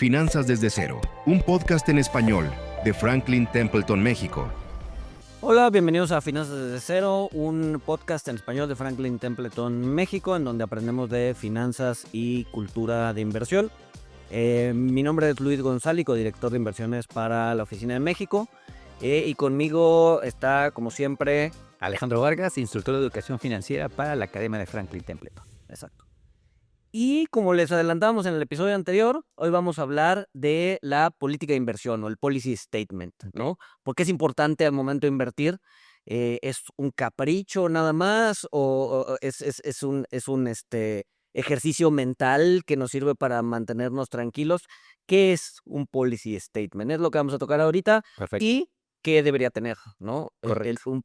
Finanzas desde cero, un podcast en español de Franklin Templeton, México. Hola, bienvenidos a Finanzas desde cero, un podcast en español de Franklin Templeton, México, en donde aprendemos de finanzas y cultura de inversión. Mi nombre es Luis González, codirector de inversiones para la Oficina de México. Y conmigo está, como siempre, Alejandro Vargas, instructor de educación financiera para la Academia de Franklin Templeton. Exacto. Y como les adelantamos en el episodio anterior, hoy vamos a hablar de la política de inversión o el policy statement, ¿no? ¿Por qué es importante al momento de invertir? ¿Es un capricho nada más o es un ejercicio mental que nos sirve para mantenernos tranquilos? ¿Qué es un policy statement? Es lo que vamos a tocar ahorita. Perfecto. Y qué debería tener, ¿no? Correcto. Una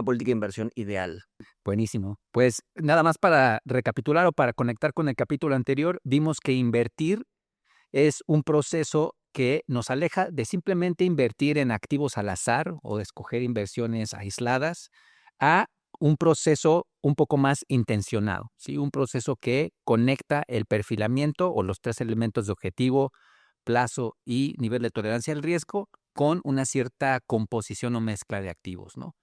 política de inversión ideal. Buenísimo. Pues nada más para recapitular o para conectar con el capítulo anterior, vimos que invertir es un proceso que nos aleja de simplemente invertir en activos al azar o de escoger inversiones aisladas a un proceso un poco más intencionado, ¿sí? Un proceso que conecta el perfilamiento o los tres elementos de objetivo, plazo y nivel de tolerancia al riesgo con una cierta composición o mezcla de activos, ¿no?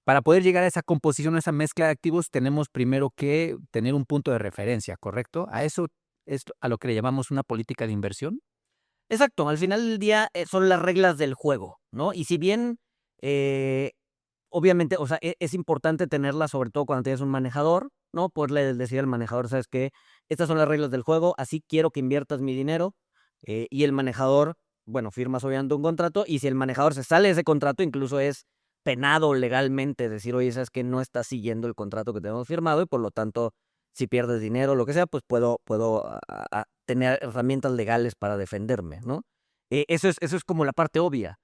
Para poder llegar a esa composición o esa mezcla de activos, tenemos primero que tener un punto de referencia, ¿correcto? A eso es a lo que le llamamos una política de inversión. Exacto, al final del día son las reglas del juego, ¿no? Y si bien, obviamente, o sea, es importante tenerlas, sobre todo cuando tienes un manejador, ¿no? Poderle decir al manejador, ¿sabes qué? Estas son las reglas del juego, así quiero que inviertas mi dinero. Y el manejador, bueno, firmas obviamente un contrato, y si el manejador se sale de ese contrato, incluso es penado legalmente decir, oye, ¿sabes qué? No estás siguiendo el contrato que tenemos firmado y por lo tanto, si pierdes dinero o lo que sea, pues puedo tener herramientas legales para defenderme, ¿no? Eso es como la parte obvia,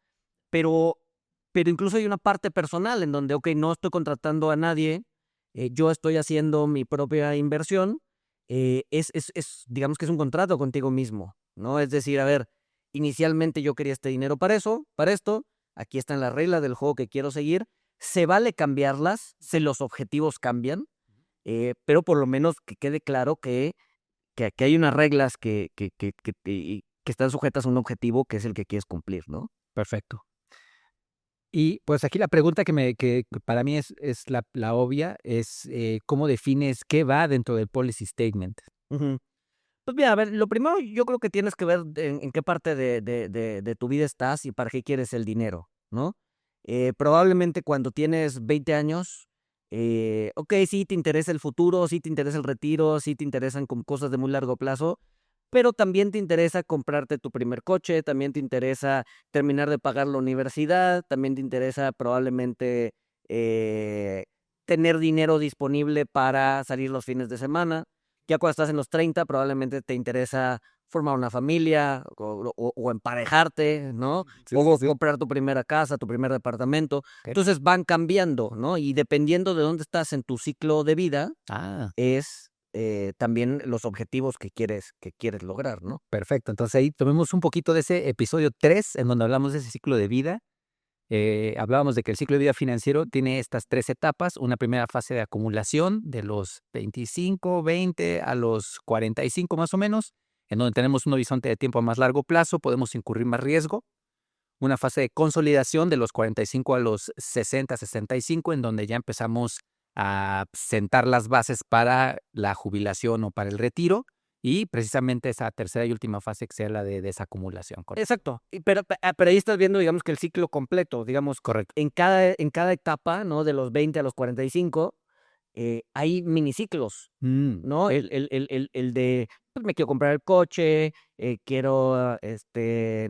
pero incluso hay una parte personal en donde, ok, no estoy contratando a nadie, yo estoy haciendo mi propia inversión, digamos que es un contrato contigo mismo, ¿no? Es decir, a ver, inicialmente yo quería este dinero para esto, aquí están las reglas del juego que quiero seguir, se vale cambiarlas, los objetivos cambian, pero por lo menos que quede claro que aquí hay unas reglas que están sujetas a un objetivo que es el que quieres cumplir, ¿no? Perfecto. Y pues aquí la pregunta que para mí es la obvia es ¿cómo defines qué va dentro del policy statement? Ujú. Pues mira, a ver, lo primero yo creo que tienes que ver en qué parte de tu vida estás y para qué quieres el dinero, ¿no? Probablemente cuando tienes 20 años, ok, sí te interesa el futuro, sí te interesa el retiro, sí te interesan como cosas de muy largo plazo, pero también te interesa comprarte tu primer coche, también te interesa terminar de pagar la universidad, también te interesa probablemente eh, tener dinero disponible para salir los fines de semana. Ya cuando estás en los 30, probablemente te interesa formar una familia o emparejarte, ¿no? Sí, O sí. comprar tu primera casa, tu primer departamento. Ok. Entonces van cambiando, ¿no? Y dependiendo de dónde estás en tu ciclo de vida, Ah, es también los objetivos que quieres lograr, ¿no? perfecto. Entonces ahí tomemos un poquito de ese episodio 3 en donde hablamos de ese ciclo de vida. Hablábamos de que el ciclo de vida financiero tiene estas 3 etapas, una primera fase de acumulación de los 25, 20 a los 45 más o menos, en donde tenemos un horizonte de tiempo a más largo plazo, podemos incurrir más riesgo. Una fase de consolidación de los 45 a los 60, 65, en donde ya empezamos a sentar las bases para la jubilación o para el retiro, y precisamente esa tercera y última fase que sea la de desacumulación, ¿correcto? Exacto. Pero ahí estás viendo, digamos, que el ciclo completo, digamos, Correcto. en cada etapa, ¿no? De los 20 a los 45, hay miniciclos, Mm, ¿no? El de, pues, me quiero comprar el coche, quiero,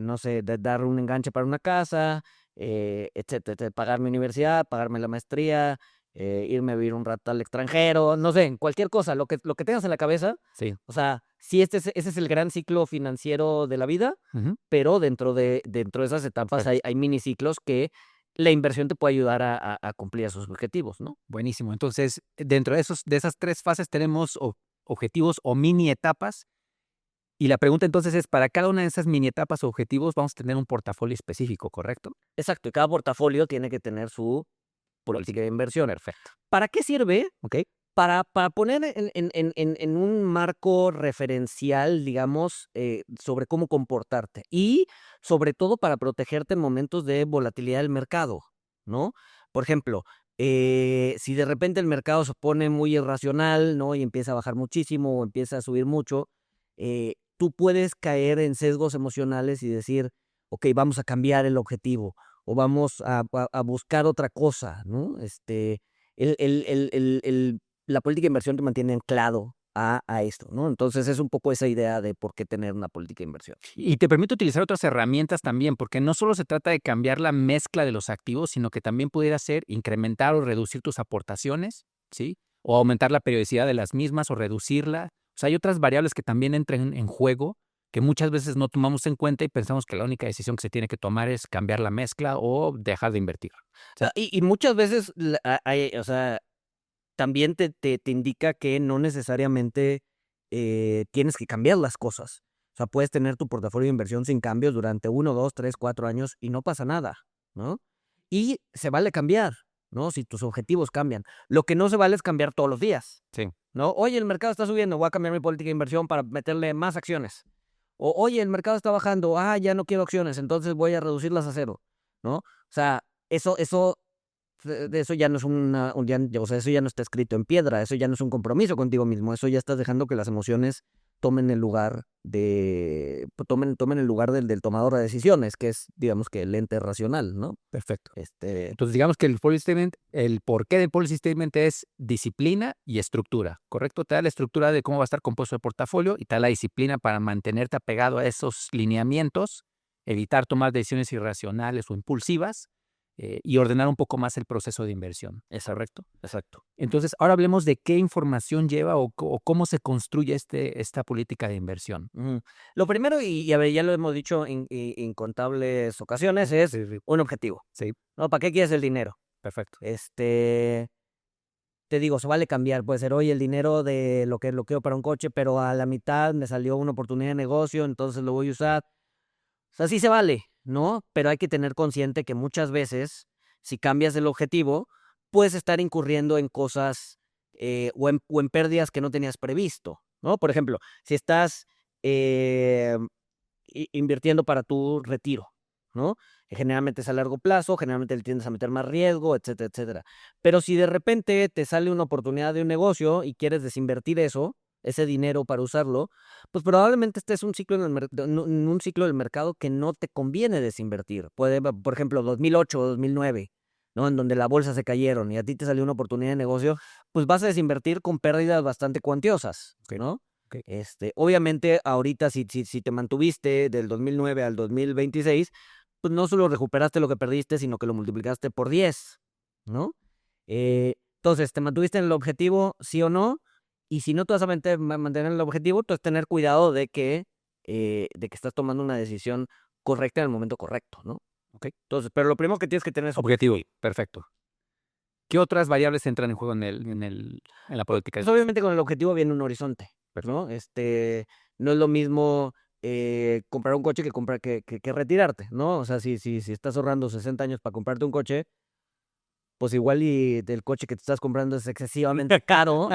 no sé, dar un enganche para una casa, etcétera, pagar mi universidad, pagarme la maestría, irme a vivir un rato al extranjero, no sé, cualquier cosa, lo que tengas en la cabeza. sí. O sea, sí, ese es el gran ciclo financiero de la vida, Ujú. pero dentro de esas etapas hay, Perfecto. hay miniciclos que la inversión te puede ayudar a cumplir esos objetivos, ¿no? Buenísimo. Entonces, dentro de esas 3 fases tenemos objetivos o mini etapas. Y la pregunta entonces es, para cada una de esas mini etapas o objetivos vamos a tener un portafolio específico, ¿correcto? Exacto, y cada portafolio tiene que tener su política de inversión. Perfecto. ¿Para qué sirve? ¿Ok? Para poner en un marco referencial, digamos, sobre cómo comportarte y sobre todo para protegerte en momentos de volatilidad del mercado, ¿no? Por ejemplo, si de repente el mercado se pone muy irracional, ¿no? Y empieza a bajar muchísimo o empieza a subir mucho, tú puedes caer en sesgos emocionales y decir, ok, vamos a cambiar el objetivo o vamos a buscar otra cosa, ¿no? El, el, el, el, el- la política de inversión te mantiene anclado a esto, ¿no? Entonces es un poco esa idea de por qué tener una política de inversión. Y te permite utilizar otras herramientas también, porque no solo se trata de cambiar la mezcla de los activos, sino que también pudiera ser incrementar o reducir tus aportaciones, ¿sí? O aumentar la periodicidad de las mismas o reducirla. O sea, hay otras variables que también entran en juego que muchas veces no tomamos en cuenta y pensamos que la única decisión que se tiene que tomar es cambiar la mezcla o dejar de invertir. Y muchas veces, o sea, también te indica que no necesariamente tienes que cambiar las cosas. O sea, puedes tener tu portafolio de inversión sin cambios durante 1, 2, 3, 4 años y no pasa nada, ¿no? Y se vale cambiar, ¿no? Si tus objetivos cambian. Lo que no se vale es cambiar todos los días, Sí. ¿no? Oye, el mercado está subiendo, voy a cambiar mi política de inversión para meterle más acciones. O, oye, el mercado está bajando, ya no quiero acciones, entonces voy a reducirlas a cero, ¿no? O sea, eso de eso ya no es o sea, eso ya no está escrito en piedra, eso ya no es un compromiso contigo mismo, eso ya estás dejando que las emociones tomen el lugar tomen el lugar del tomador de decisiones, que es, digamos, que el ente racional, ¿no? Perfecto. Entonces, digamos que el policy statement, el porqué del policy statement es disciplina y estructura, ¿correcto? Te da la estructura de cómo va a estar compuesto el portafolio y te da la disciplina para mantenerte apegado a esos lineamientos, evitar tomar decisiones irracionales o impulsivas y ordenar un poco más el proceso de inversión, ¿es correcto? Exacto. Entonces, ahora hablemos de qué información lleva o cómo se construye esta política de inversión. Ujú. Lo primero, y a ver, ya lo hemos dicho en incontables ocasiones, es Sí, sí. un objetivo, Sí, ¿no? ¿Para qué quieres el dinero? perfecto. Te digo, se vale cambiar, puede ser, oye, el dinero de lo que bloqueo para un coche, pero a la mitad me salió una oportunidad de negocio, entonces lo voy a usar. O sea, sí se vale, ¿no? Pero hay que tener consciente que muchas veces, si cambias el objetivo, puedes estar incurriendo en cosas o en pérdidas que no tenías previsto, ¿no? Por ejemplo, si estás eh, invirtiendo para tu retiro, ¿no? Generalmente es a largo plazo, generalmente le tiendes a meter más riesgo, etcétera, etcétera. Pero si de repente te sale una oportunidad de un negocio y quieres desinvertir ese dinero para usarlo, pues probablemente estés un ciclo en un ciclo del mercado que no te conviene desinvertir. Puede, por ejemplo, 2008 o 2009, ¿no? En donde la bolsa se cayeron y a ti te salió una oportunidad de negocio, pues vas a desinvertir con pérdidas bastante cuantiosas, Ok, ¿no? ok. Obviamente, ahorita, si te mantuviste del 2009 al 2026, pues no solo recuperaste lo que perdiste, sino que lo multiplicaste por 10, ¿no? Entonces, ¿te mantuviste en el objetivo, sí o no? Y si no te vas a mantener el objetivo, entonces tener cuidado de que estás tomando una decisión correcta en el momento correcto, ¿no? Ok. Entonces, pero lo primero que tienes que tener es Objetivo, perfecto. ¿Qué otras variables entran en juego en la política? Pues obviamente con el objetivo viene un horizonte, ¿no? No es lo mismo comprar un coche que retirarte, ¿no? O sea, si estás ahorrando 60 años para comprarte un coche, pues igual y el coche que te estás comprando es excesivamente caro.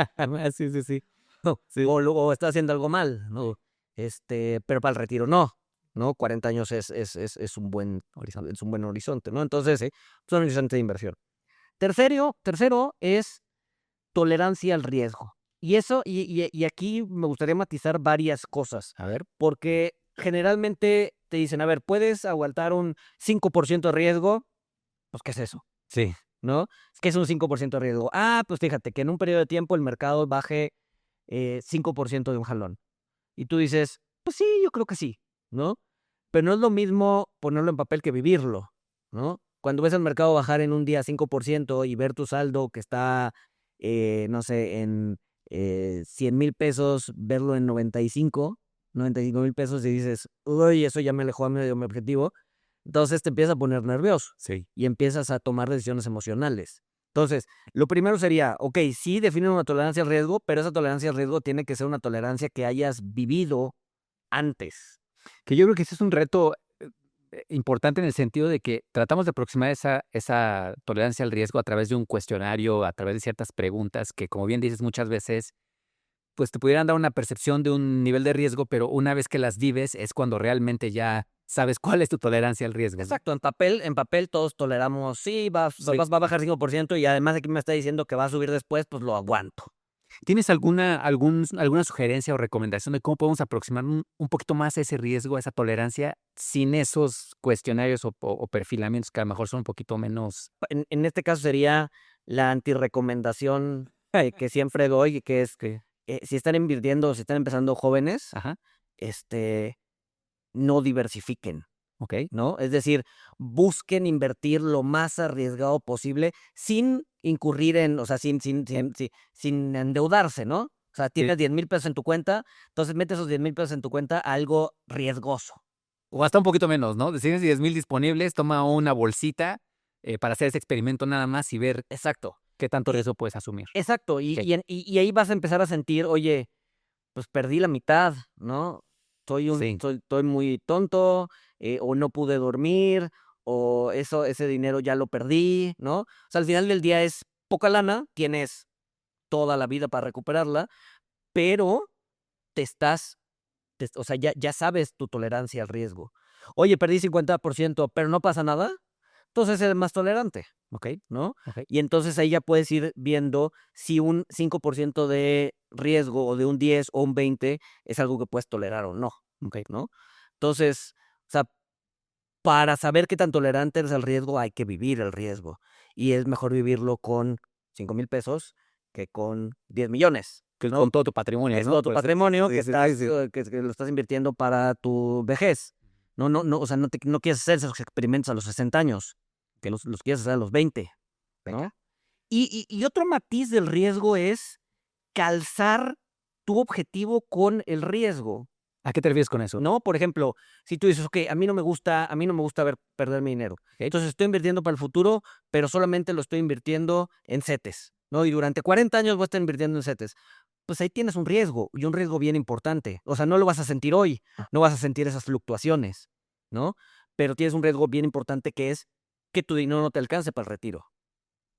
Sí, sí, sí. No, Sí. o estás haciendo algo mal, ¿no? Pero para el retiro ¿no? 40 años es un buen horizonte, ¿no? Entonces, es un horizonte de inversión. Tercero es tolerancia al riesgo. Y eso, y aquí me gustaría matizar varias cosas, A ver. porque generalmente te dicen, a ver, ¿puedes aguantar un 5% de riesgo? Pues, ¿qué es eso? Sí. ¿No? ¿Qué es un 5% de riesgo? Pues fíjate que en un periodo de tiempo el mercado baje 5% de un jalón. Y tú dices, pues sí, yo creo que sí, ¿no? Pero no es lo mismo ponerlo en papel que vivirlo, ¿no? Cuando ves el mercado bajar en un día 5% y ver tu saldo que está, no sé, en 100,000 pesos, verlo en 95,000 pesos y dices, uy, eso ya me alejó a mí de mi objetivo. Entonces te empiezas a poner nervioso Sí. y empiezas a tomar decisiones emocionales. Entonces, lo primero sería, ok, sí definen una tolerancia al riesgo, pero esa tolerancia al riesgo tiene que ser una tolerancia que hayas vivido antes. Que yo creo que ese es un reto importante en el sentido de que tratamos de aproximar esa tolerancia al riesgo a través de un cuestionario, a través de ciertas preguntas que, como bien dices, muchas veces pues te pudieran dar una percepción de un nivel de riesgo, pero una vez que las vives es cuando realmente ya sabes cuál es tu tolerancia al riesgo, ¿no? Exacto, en papel todos toleramos, sí, Sí. va a bajar 5% y además aquí me está diciendo que va a subir después, pues lo aguanto. ¿Tienes alguna sugerencia o recomendación de cómo podemos aproximar un poquito más a ese riesgo, a esa tolerancia, sin esos cuestionarios o perfilamientos que a lo mejor son un poquito menos? En este caso sería la antirecomendación que siempre doy, que es Que si están invirtiendo, si están empezando jóvenes, ajá, este, no diversifiquen, okey, ¿no? Es decir, busquen invertir lo más arriesgado posible sin incurrir en, o sea, sin endeudarse, ¿no? O sea, sí. tienes 10,000 pesos en tu cuenta, entonces mete esos 10,000 pesos en tu cuenta a algo riesgoso. O hasta un poquito menos, ¿no? Si tienes 10,000 disponibles, toma una bolsita, para hacer ese experimento nada más y ver Exacto. qué tanto Y riesgo puedes asumir. exacto, Okey, y ahí vas a empezar a sentir, oye, pues perdí la mitad, ¿no? sí, Estoy muy tonto, o no pude dormir, o ese dinero ya lo perdí, ¿no? O sea, al final del día es poca lana, tienes toda la vida para recuperarla, pero te estás, o sea, ya sabes tu tolerancia al riesgo. Oye, perdí 50%, pero no pasa nada, entonces eres más tolerante, okey, ¿no? okey. Y entonces ahí ya puedes ir viendo si un 5% de riesgo o de un 10 o un 20 es algo que puedes tolerar o no, Okey. ¿no? Entonces, o sea, para saber qué tan tolerante eres al riesgo hay que vivir el riesgo. Y es mejor vivirlo con 5,000 pesos que con 10 millones, Que ¿no? con todo tu patrimonio, Es ¿no? todo tu Pues, patrimonio sí, que sí, estás, sí, sí. que lo estás invirtiendo para tu vejez. No, o sea, no quieres hacer esos experimentos a los 60 años, que los quieres hacer a los 20, ¿no? Venga. Y otro matiz del riesgo es calzar tu objetivo con el riesgo, ¿A qué te refieres con eso? ¿no? Por ejemplo, si tú dices: "Okey, a mí no me gusta ver perder mi dinero. Okey. Entonces, estoy invirtiendo para el futuro, pero solamente lo estoy invirtiendo en CETES, ¿no? Y durante 40 años voy a estar invirtiendo en CETES". Pues ahí tienes un riesgo, y un riesgo bien importante. O sea, no lo vas a sentir hoy, no vas a sentir esas fluctuaciones, ¿no? Pero tienes un riesgo bien importante, que es que tu dinero no te alcance para el retiro,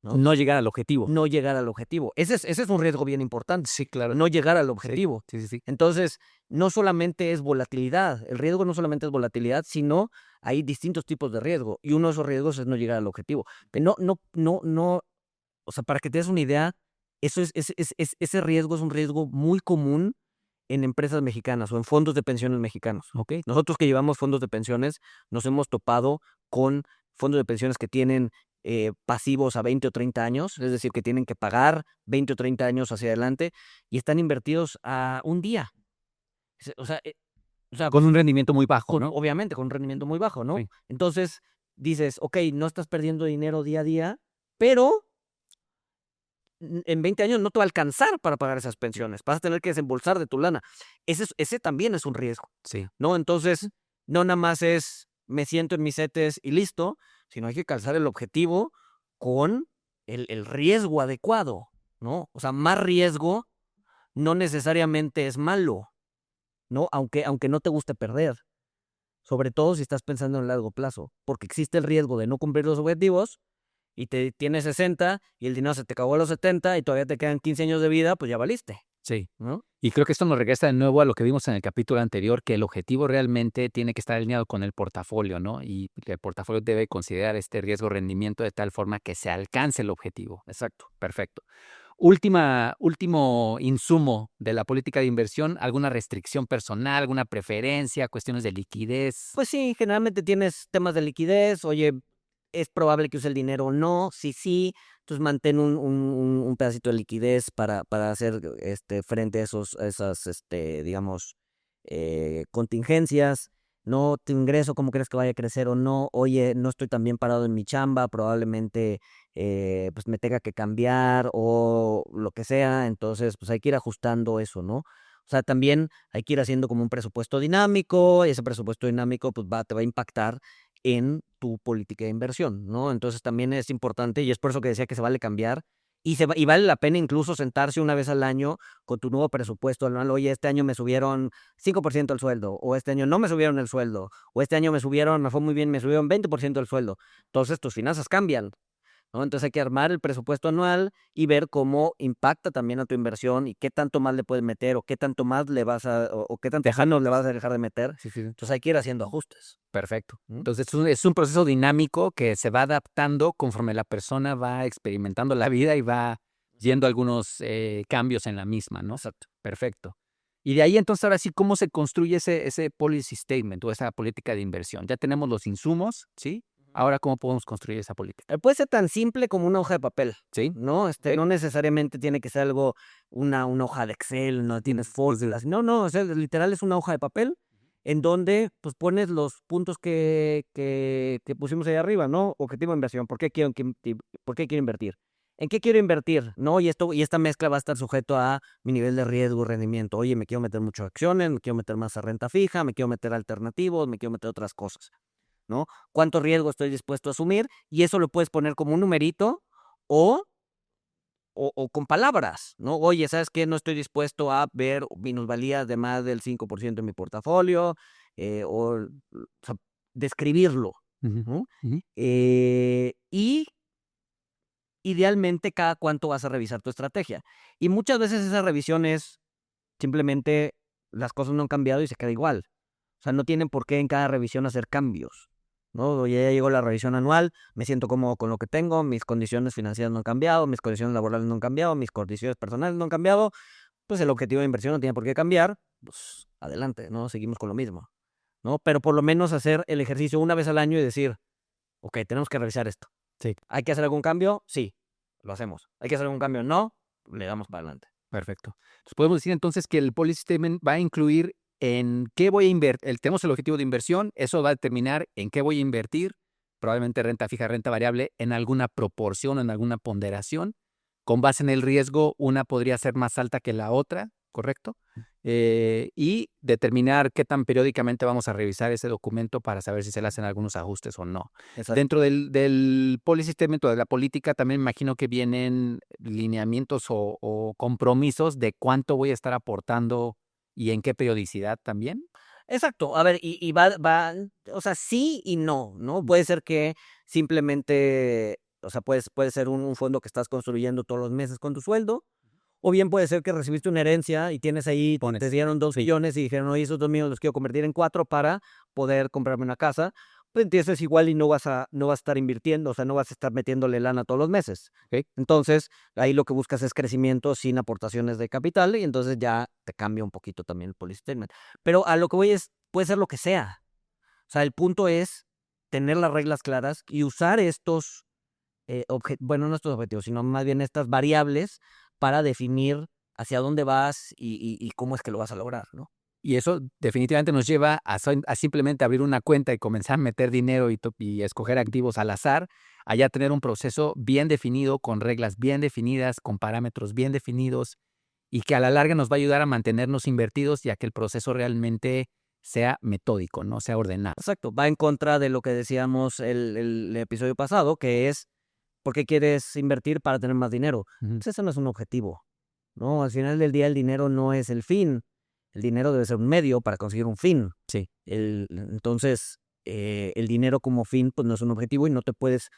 ¿no? No llegar al objetivo. No llegar al objetivo. Ese es un riesgo bien importante, Sí, claro. no llegar al Sí, objetivo. sí, sí, sí. Entonces, no solamente es volatilidad, el riesgo no solamente es volatilidad, sino hay distintos tipos de riesgo, y uno de esos riesgos es no llegar al objetivo. No, o sea, para que te des una idea, eso ese riesgo es un riesgo muy común en empresas mexicanas o en fondos de pensiones mexicanos. Okey. Nosotros que llevamos fondos de pensiones, nos hemos topado con fondos de pensiones que tienen pasivos a 20 o 30 años, es decir, que tienen que pagar 20 o 30 años hacia adelante y están invertidos a un día. O sea, Con un rendimiento muy bajo, ¿no? obviamente con un rendimiento muy bajo, ¿no? Sí. Entonces dices, ok, no estás perdiendo dinero día a día, pero en 20 años no te va a alcanzar para pagar esas pensiones. Vas a tener que desembolsar de tu lana. Ese también es un riesgo, Sí. ¿no? Entonces, no nada más es me siento en mis setes y listo, sino hay que calzar el objetivo con el riesgo adecuado, ¿no? O sea, más riesgo no necesariamente es malo, ¿no? Aunque no te guste perder, sobre todo si estás pensando en largo plazo, porque existe el riesgo de no cumplir los objetivos y tienes 60 y el dinero se te acabó a los 70 y todavía te quedan 15 años de vida, pues ya valiste, Sí. ¿no? Y creo que esto nos regresa de nuevo a lo que vimos en el capítulo anterior, que el objetivo realmente tiene que estar alineado con el portafolio, ¿no? Y el portafolio debe considerar este riesgo-rendimiento de tal forma que se alcance el objetivo. Exacto. Perfecto. Último insumo de la política de inversión, ¿alguna restricción personal, alguna preferencia, cuestiones de liquidez? Pues sí, generalmente tienes temas de liquidez, oye, es probable que use el dinero o no, sí, sí, entonces mantén un pedacito de liquidez para hacer frente a esas, digamos, contingencias, ¿no? Tu ingreso, cómo crees que vaya a crecer o no, oye, no estoy tan bien parado en mi chamba, probablemente pues me tenga que cambiar o lo que sea, entonces pues hay que ir ajustando eso, ¿no? O sea, también hay que ir haciendo como un presupuesto dinámico, y ese presupuesto dinámico pues te va a impactar en tu política de inversión, ¿no? Entonces también es importante, y es por eso que decía que se vale cambiar Y vale la pena incluso sentarse una vez al año con tu nuevo presupuesto anual. Oye, este año me subieron 5% el sueldo, o este año no me subieron el sueldo, o este año me fue muy bien, me subieron 20% el sueldo. Entonces tus finanzas cambian, ¿no? Entonces hay que armar el presupuesto anual y ver cómo impacta también a tu inversión y qué tanto más le puedes meter o qué tanto más o qué tanto le vas a dejar de meter. Sí. Entonces hay que ir haciendo ajustes. Perfecto. ¿Mm? Entonces es un proceso dinámico que se va adaptando conforme la persona va experimentando la vida y va yendo algunos cambios en la misma, ¿no? Exacto. Perfecto. Y de ahí entonces ahora sí, ¿cómo se construye ese policy statement o esa política de inversión? Ya tenemos los insumos, ¿sí? Ahora, ¿cómo podemos construir esa política? Puede ser tan simple como una hoja de papel, ¿Sí? ¿no? Ok. No necesariamente tiene que ser algo, una hoja de Excel, no tienes fórmulas. No, o sea, literal es una hoja de papel en donde pues pones los puntos que pusimos ahí arriba, ¿no? Objetivo de inversión, ¿por qué quiero invertir? ¿En qué quiero invertir? ¿No? Y esta mezcla va a estar sujeto a mi nivel de riesgo, rendimiento. Oye, me quiero meter mucho a acciones, me quiero meter más a renta fija, me quiero meter a alternativos, me quiero meter a otras cosas, ¿no? ¿Cuánto riesgo estoy dispuesto a asumir? Y eso lo puedes poner como un numerito o con palabras, ¿no? Oye, ¿sabes qué? No estoy dispuesto a ver minusvalías de más del 5% en mi portafolio, o sea, describirlo, Ujú, ¿no? ujú. Y idealmente, cada cuánto vas a revisar tu estrategia. Y muchas veces esa revisión es simplemente las cosas no han cambiado y se queda igual. O sea, no tienen por qué en cada revisión hacer cambios, ¿no? Ya llegó la revisión anual, me siento cómodo con lo que tengo, mis condiciones financieras no han cambiado, mis condiciones laborales no han cambiado, mis condiciones personales no han cambiado, pues el objetivo de inversión no tiene por qué cambiar, pues adelante, ¿no? Seguimos con lo mismo, ¿no? Pero por lo menos hacer el ejercicio una vez al año y decir, ok, tenemos que revisar esto. Sí. ¿Hay que hacer algún cambio? Sí, lo hacemos. ¿Hay que hacer algún cambio? No, le damos para adelante. Perfecto. Entonces podemos decir entonces que el policy statement va a incluir en qué voy a invertir. Tenemos el objetivo de inversión, eso va a determinar en qué voy a invertir, probablemente renta fija, renta variable, en alguna proporción, en alguna ponderación. Con base en el riesgo, una podría ser más alta que la otra, ¿correcto? Y determinar qué tan periódicamente vamos a revisar ese documento para saber si se le hacen algunos ajustes o no. Exacto. Dentro del policy statement o de la política, también me imagino que vienen lineamientos o compromisos de cuánto voy a estar aportando y en qué periodicidad también. Exacto. A ver, y va, o sea, sí y no, ¿no? Puede ser que simplemente, o sea, puede ser un fondo que estás construyendo todos los meses con tu sueldo, o bien puede ser que recibiste una herencia y tienes ahí, te dieron 2 millones y dijeron, oye, esos 2 millones los quiero convertir en 4 para poder comprarme una casa. Pues entonces igual y no vas a estar invirtiendo, o sea, no vas a estar metiéndole lana todos los meses. Ok. Entonces, ahí lo que buscas es crecimiento sin aportaciones de capital y entonces ya te cambia un poquito también el policy statement. Pero a lo que voy es, puede ser lo que sea. O sea, el punto es tener las reglas claras y usar estos, no estos objetivos, sino más bien estas variables para definir hacia dónde vas y cómo es que lo vas a lograr, ¿no? Y eso definitivamente nos lleva a simplemente abrir una cuenta y comenzar a meter dinero y escoger activos al azar, a ya tener un proceso bien definido, con reglas bien definidas, con parámetros bien definidos y que a la larga nos va a ayudar a mantenernos invertidos y a que el proceso realmente sea metódico, no sea ordenado. Exacto, va en contra de lo que decíamos el episodio pasado, que es, ¿por qué quieres invertir para tener más dinero? Ujú. Pues ese no es un objetivo, ¿no? Al final del día el dinero no es el fin, el dinero debe ser un medio para conseguir un fin. Sí. Entonces, el dinero como fin pues no es un objetivo y no puedes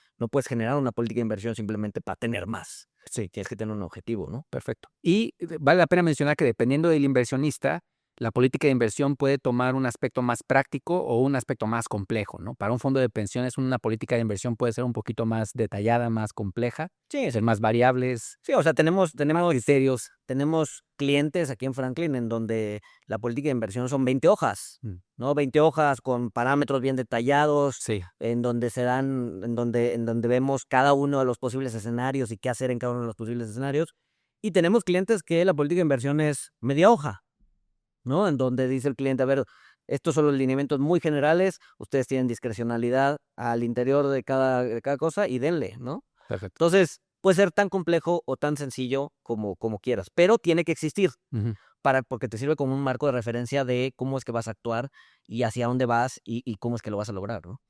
generar una política de inversión simplemente para tener más. Sí. Tienes que tener un objetivo, ¿no? Perfecto. Y vale la pena mencionar que dependiendo del inversionista, la política de inversión puede tomar un aspecto más práctico o un aspecto más complejo, ¿no? Para un fondo de pensiones, una política de inversión puede ser un poquito más detallada, más compleja, Sí, ser más variables. sí, o sea, tenemos criterios, tenemos clientes aquí en Franklin en donde la política de inversión son 20 hojas, Mm. ¿no? 20 hojas con parámetros bien detallados, Sí. en donde vemos cada uno de los posibles escenarios y qué hacer en cada uno de los posibles escenarios. Y tenemos clientes que la política de inversión es media hoja, ¿no? En donde dice el cliente, a ver, estos son los lineamientos muy generales, ustedes tienen discrecionalidad al interior de cada cosa y denle, ¿no? Perfecto. Entonces, puede ser tan complejo o tan sencillo como quieras, pero tiene que existir Ujú. porque te sirve como un marco de referencia de cómo es que vas a actuar y hacia dónde vas y cómo es que lo vas a lograr, ¿no?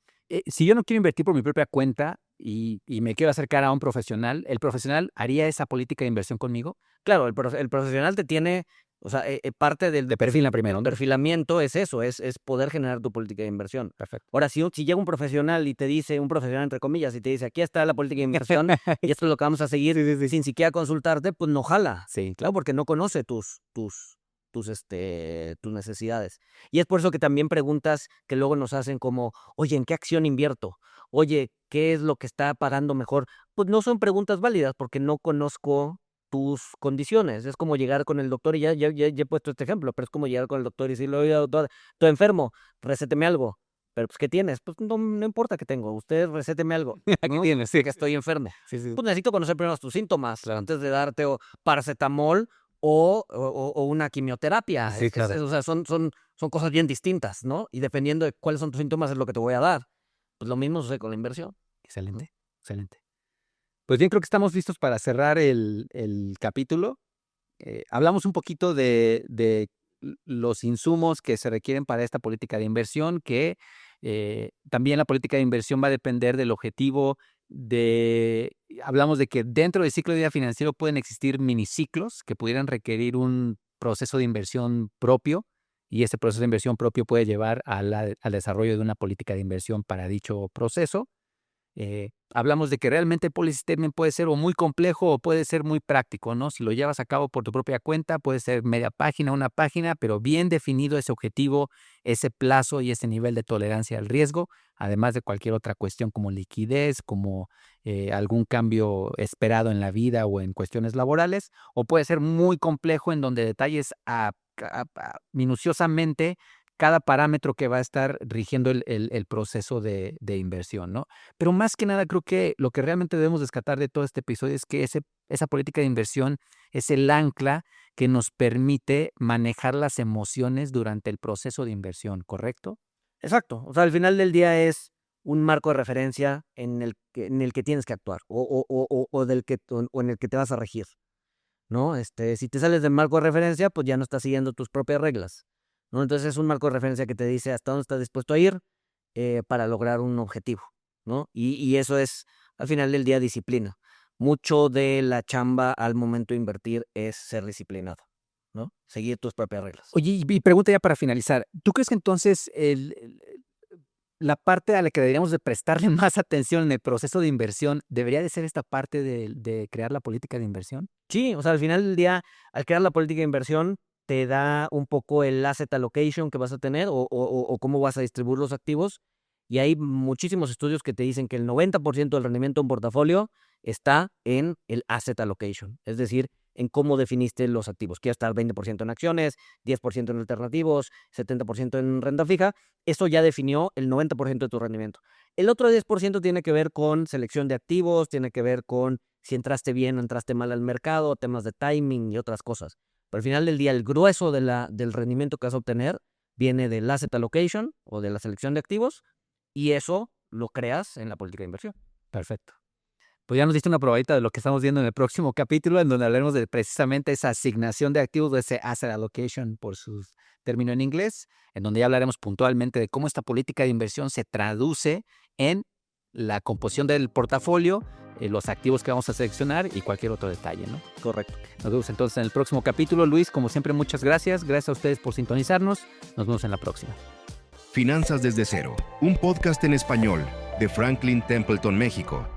Si yo no quiero invertir por mi propia cuenta y me quiero acercar a un profesional, ¿el profesional haría esa política de inversión conmigo? Claro, el profesional te tiene, o sea, parte del De perfil primero, ¿no? perfilamiento es eso, es poder generar tu política de inversión. Perfecto. Ahora, si llega un profesional y te dice, un profesional entre comillas, y te dice, aquí está la política de inversión y esto es lo que vamos a seguir sin siquiera consultarte, pues no jala. Sí, Claro, porque no conoce tus necesidades. Y es por eso que también preguntas que luego nos hacen como, oye, ¿en qué acción invierto? Oye, ¿qué es lo que está pagando mejor? Pues no son preguntas válidas porque no conozco tus condiciones. Es como llegar con el doctor, y ya he puesto este ejemplo, pero es como llegar con el doctor y decirle, oye, doctor, estoy enfermo, recéteme algo. Pero, pues, ¿qué tienes? Pues no importa qué tengo, usted recéteme algo. aquí ¿no? tienes, sí. Que estoy enfermo. Sí, sí. Pues necesito conocer primero tus síntomas Claro. antes de darte paracetamol o una quimioterapia. Sí, claro. O sea, son cosas bien distintas, ¿no? Y dependiendo de cuáles son tus síntomas es lo que te voy a dar. Pues lo mismo sucede con la inversión. Excelente, excelente. Pues bien, creo que estamos listos para cerrar el capítulo. Hablamos un poquito de los insumos que se requieren para esta política de inversión, que también la política de inversión va a depender del objetivo hablamos de que dentro del ciclo de vida financiero pueden existir miniciclos que pudieran requerir un proceso de inversión propio, y ese proceso de inversión propio puede llevar al desarrollo de una política de inversión para dicho proceso. Hablamos de que realmente el policy statement puede ser o muy complejo o puede ser muy práctico, ¿no? Si lo llevas a cabo por tu propia cuenta, puede ser media página, una página, pero bien definido ese objetivo, ese plazo y ese nivel de tolerancia al riesgo, además de cualquier otra cuestión como liquidez, como algún cambio esperado en la vida o en cuestiones laborales, o puede ser muy complejo en donde detalles minuciosamente cada parámetro que va a estar rigiendo el proceso de inversión, ¿no? Pero más que nada creo que lo que realmente debemos rescatar de todo este episodio es que esa política de inversión es el ancla que nos permite manejar las emociones durante el proceso de inversión, ¿correcto? Exacto. O sea, al final del día es un marco de referencia en el que tienes que actuar o en el que te vas a regir, ¿no? Si te sales del marco de referencia, pues ya no estás siguiendo tus propias reglas, ¿no? Entonces es un marco de referencia que te dice hasta dónde estás dispuesto a ir para lograr un objetivo, ¿no? Y eso es, al final del día, disciplina. Mucho de la chamba al momento de invertir es ser disciplinado, ¿no? Seguir tus propias reglas. Oye, y pregunta ya para finalizar, ¿tú crees que entonces la parte a la que deberíamos de prestarle más atención en el proceso de inversión debería de ser esta parte de crear la política de inversión? Sí, o sea, al final del día, al crear la política de inversión, te da un poco el asset allocation que vas a tener o cómo vas a distribuir los activos. Y hay muchísimos estudios que te dicen que el 90% del rendimiento de un portafolio está en el asset allocation, es decir, en cómo definiste los activos. Quiero estar 20% en acciones, 10% en alternativos, 70% en renta fija. Eso ya definió el 90% de tu rendimiento. El otro 10% tiene que ver con selección de activos, tiene que ver con si entraste bien o entraste mal al mercado, temas de timing y otras cosas. Pero al final del día, el grueso del rendimiento que vas a obtener viene del asset allocation o de la selección de activos, y eso lo creas en la política de inversión. Perfecto. Pues ya nos diste una probadita de lo que estamos viendo en el próximo capítulo, en donde hablaremos de precisamente esa asignación de activos, de ese asset allocation por su término en inglés, en donde ya hablaremos puntualmente de cómo esta política de inversión se traduce en la composición del portafolio, los activos que vamos a seleccionar y cualquier otro detalle, ¿no? Correcto. Nos vemos entonces en el próximo capítulo. Luis, como siempre, muchas gracias. Gracias a ustedes por sintonizarnos. Nos vemos en la próxima. Finanzas desde cero, un podcast en español de Franklin Templeton, México.